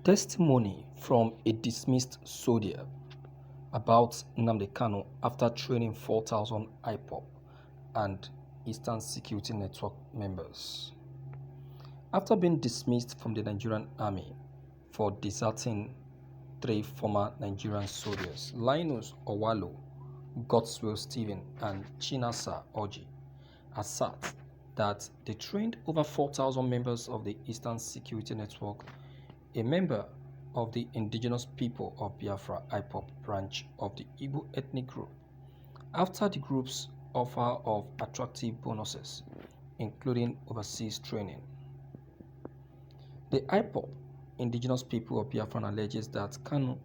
Testimony from a dismissed Søldīer about Nnamdi Kanu after training 4,000 Ipob and Eastern Security Network members. After being dismissed from the Nigerian army for deserting 3 former Nigerian soldiers, Linus Owalo, Godswill Stephen, and Chinasa Oji, assert that they trained over 4,000 members of the Eastern Security Network, a member of the indigenous people of Biafra Ipob branch of the Igbo ethnic group, after the group's offer of attractive bonuses, including overseas training. The Ipob indigenous people of Biafra alleges that Kanu,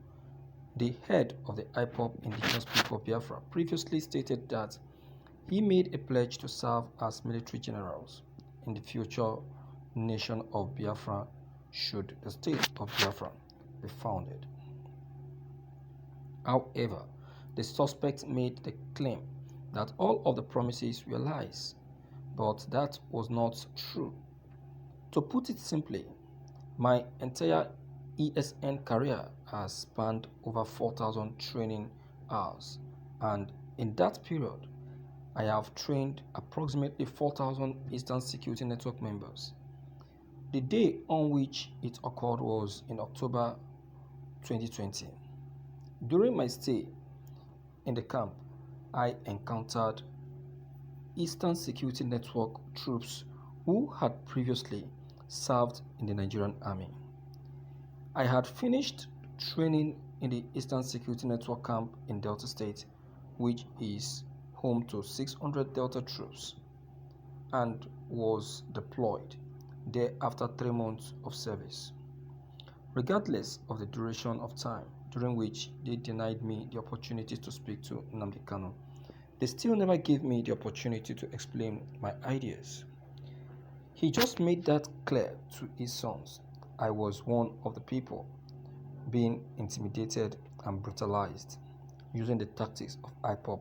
the head of the Ipob indigenous people of Biafra, previously stated that he made a pledge to serve as military generals in the future nation of Biafra should the state of Biafra be founded. However, the suspect made the claim that all of the promises were lies, but that was not true. To put it simply, my entire ESN career has spanned over 4,000 training hours, and in that period, I have trained approximately 4,000 Eastern Security Network members. The day on which it occurred was in October 2020. During my stay in the camp, I encountered Eastern Security Network troops who had previously served in the Nigerian army. I had finished training in the Eastern Security Network camp in Delta State, which is home to 600 Delta troops, and was deployed there after 3 months of service. Regardless of the duration of time during which they denied me the opportunity to speak to Nnamdi Kanu, they still never gave me the opportunity to explain my ideas. He just made that clear to his sons. I was one of the people being intimidated and brutalized using the tactics of Ipob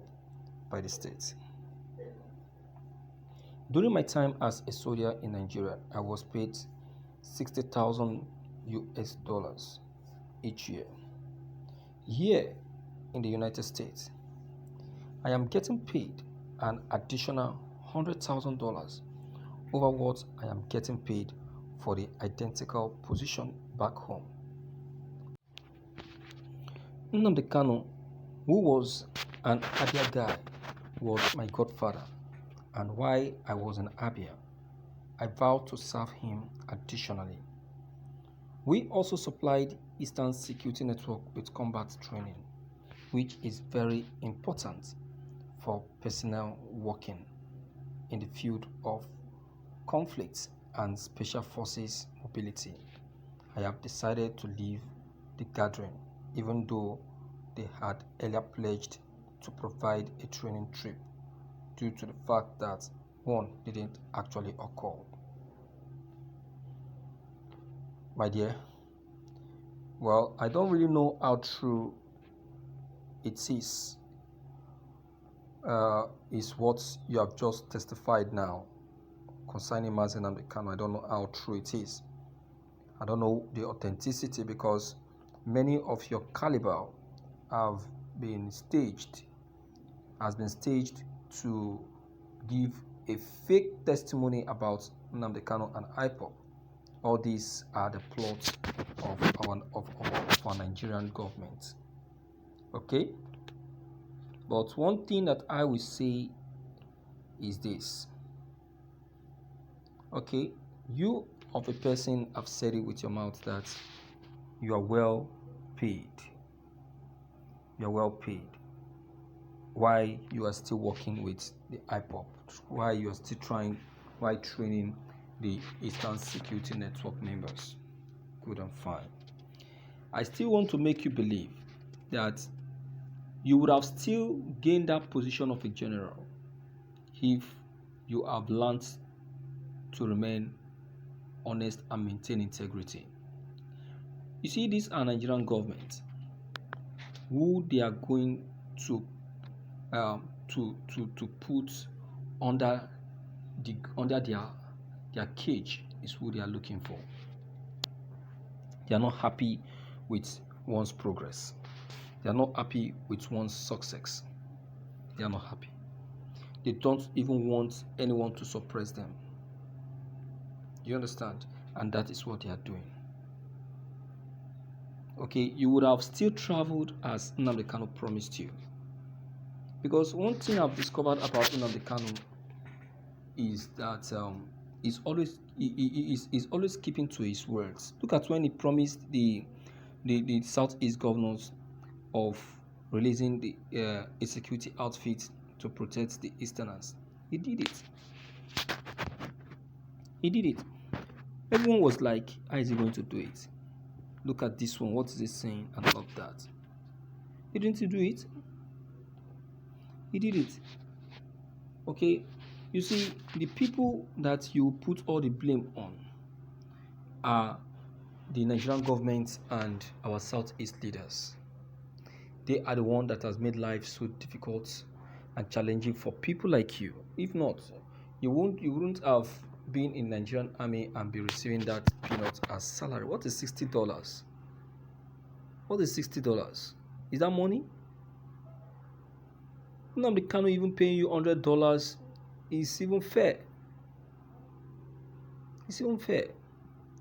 by the state. During my time as a soldier in Nigeria, I was paid $60,000 each year. Here in the United States, I am getting paid an additional $100,000 over what I am getting paid for the identical position back home. Nnamdi Kanu, who was an Abia guy, was my godfather, and while I was in Abia, I vowed to serve him additionally. We also supplied Eastern Security Network with combat training, which is very important for personnel working in the field of conflicts and special forces mobility. I have decided to leave the gathering, even though they had earlier pledged to provide a training trip, due to the fact that one didn't actually occur. My dear, well, I don't really know how true it is what you have just testified now concerning Mazi Nnamdi Kanu. I don't know how true it is. I don't know the authenticity, because many of your caliber has been staged to give a fake testimony about Nnamdi Kanu and Ipob. All these are the plots of our Nigerian government. Okay? But one thing that I will say is this. Okay? You of a person have said it with your mouth that you are well paid. You are well paid. Why you are still working with the Ipob? Why you are still training the Eastern Security Network members? Good and fine. I still want to make you believe that you would have still gained that position of a general if you have learned to remain honest and maintain integrity. You see, this are Nigerian government who they are going to put under their cage is who they are looking for. They are not happy with one's progress. They are not happy with one's success. They are not happy. They don't even want anyone to suppress them. You understand? And that is what they are doing. Okay, you would have still traveled as Nnamdi Kanu promised you. Because one thing I've discovered about Nnamdi Kanu is that he's always keeping to his words. Look at when he promised the Southeast governors of releasing a security outfit to protect the Easterners. He did it. He did it. Everyone was like, how is he going to do it? Look at this one. What is he saying? And all of that. He didn't do it. He did it. Okay. You see, the people that you put all the blame on are the Nigerian government and our Southeast leaders. They are the one that has made life so difficult and challenging for people like you. If not, you wouldn't have been in Nigerian army and be receiving that peanut as salary. What is $60? What is $60? Is that money? Nnamdi Kanu even paying you $100 is even fair. It's even fair.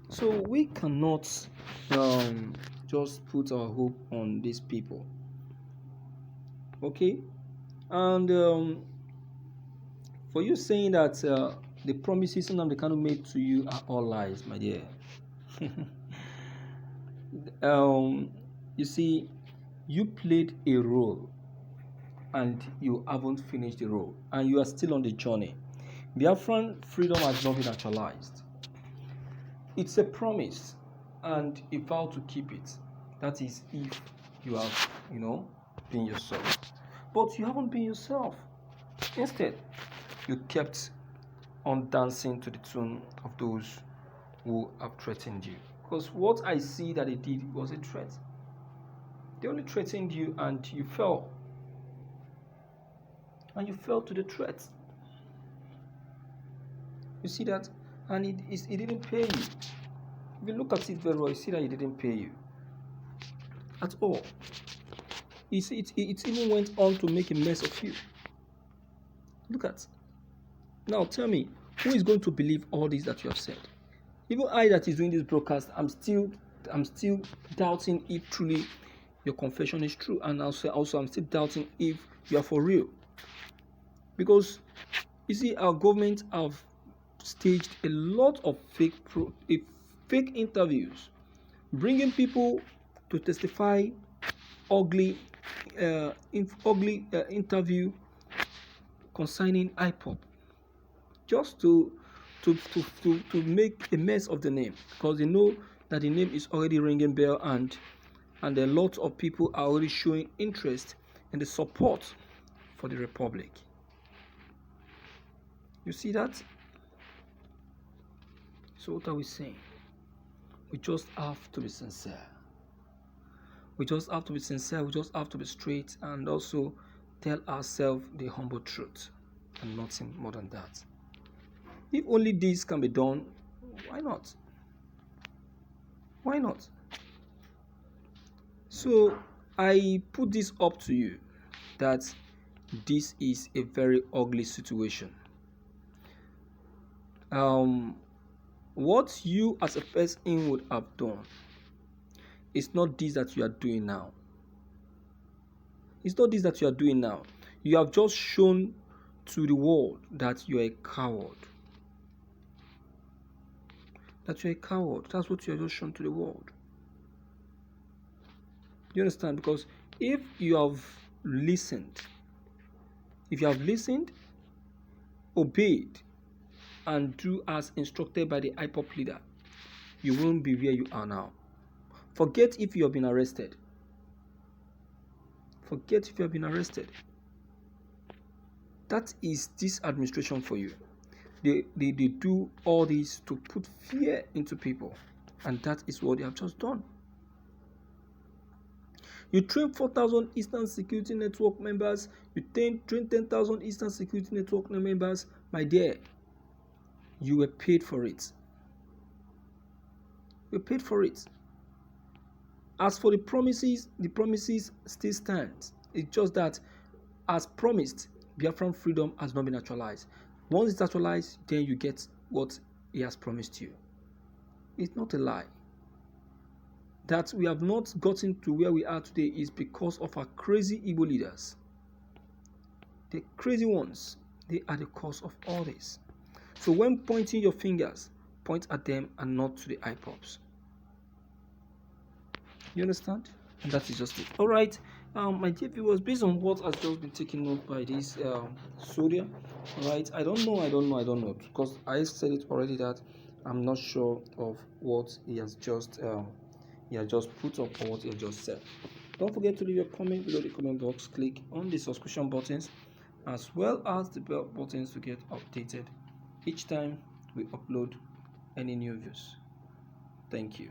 So we cannot just put our hope on these people. Okay? And for you saying that the promises Nnamdi Kanu made to you are all lies, my dear. You see, you played a role and you haven't finished the role, and you are still on the journey. Biafran freedom has not been actualized. It's a promise and a vow to keep it. That is if you have, been yourself. But you haven't been yourself. Instead, you kept on dancing to the tune of those who have threatened you. Because what I see that they did was a threat. They only threatened you and you fell. And you fell to the threat. You see that? And it didn't pay you. If you look at it very well, you see that it didn't pay you. At all. It even went on to make a mess of you. Look at. Now tell me, who is going to believe all this that you have said? Even I that is doing this broadcast, I'm still doubting if truly your confession is true, and also I'm still doubting if you are for real. Because you see, our government have staged a lot of fake interviews, bringing people to testify ugly interview concerning Ipob, just to make a mess of the name, because they know that the name is already ringing bell, and a lot of people are already showing interest in the support for the Republic. You see that? So what are we saying? We just have to be sincere. We just have to be sincere. We just have to be straight, and also tell ourselves the humble truth, and nothing more than that. If only this can be done, why not? Why not? So I put this up to you, that this is a very ugly situation. What you as a person would have done is not this that you are doing now. It's not this that you are doing now. You have just shown to the world that you are a coward. That you're a coward. That's what you have just shown to the world. You understand? Because if you have listened, obeyed, and do as instructed by the Ipob leader, you won't be where you are now. Forget if you have been arrested. Forget if you have been arrested. That is this administration for you. They do all this to put fear into people, and that is what they have just done. You train 4,000 Eastern Security Network members. You train 10,000 Eastern Security Network members. My dear, you were paid for it. You were paid for it. As for the promises still stand. It's just that, as promised, Biafran freedom has not been actualized. Once it's actualized, then you get what he has promised you. It's not a lie. That we have not gotten to where we are today is because of our crazy Igbo leaders. The crazy ones, they are the cause of all this. So when pointing your fingers, point at them and not to the Ipobs. You understand? And that is just it. All right, my dear viewers, based on what has just been taken note by this Søldīer, right? I don't know, because I said it already that I'm not sure of what he has just put up or what he has just said. Don't forget to leave your comment below the comment box. Click on the subscription buttons as well as the bell buttons to get updated each time we upload any new views. Thank you.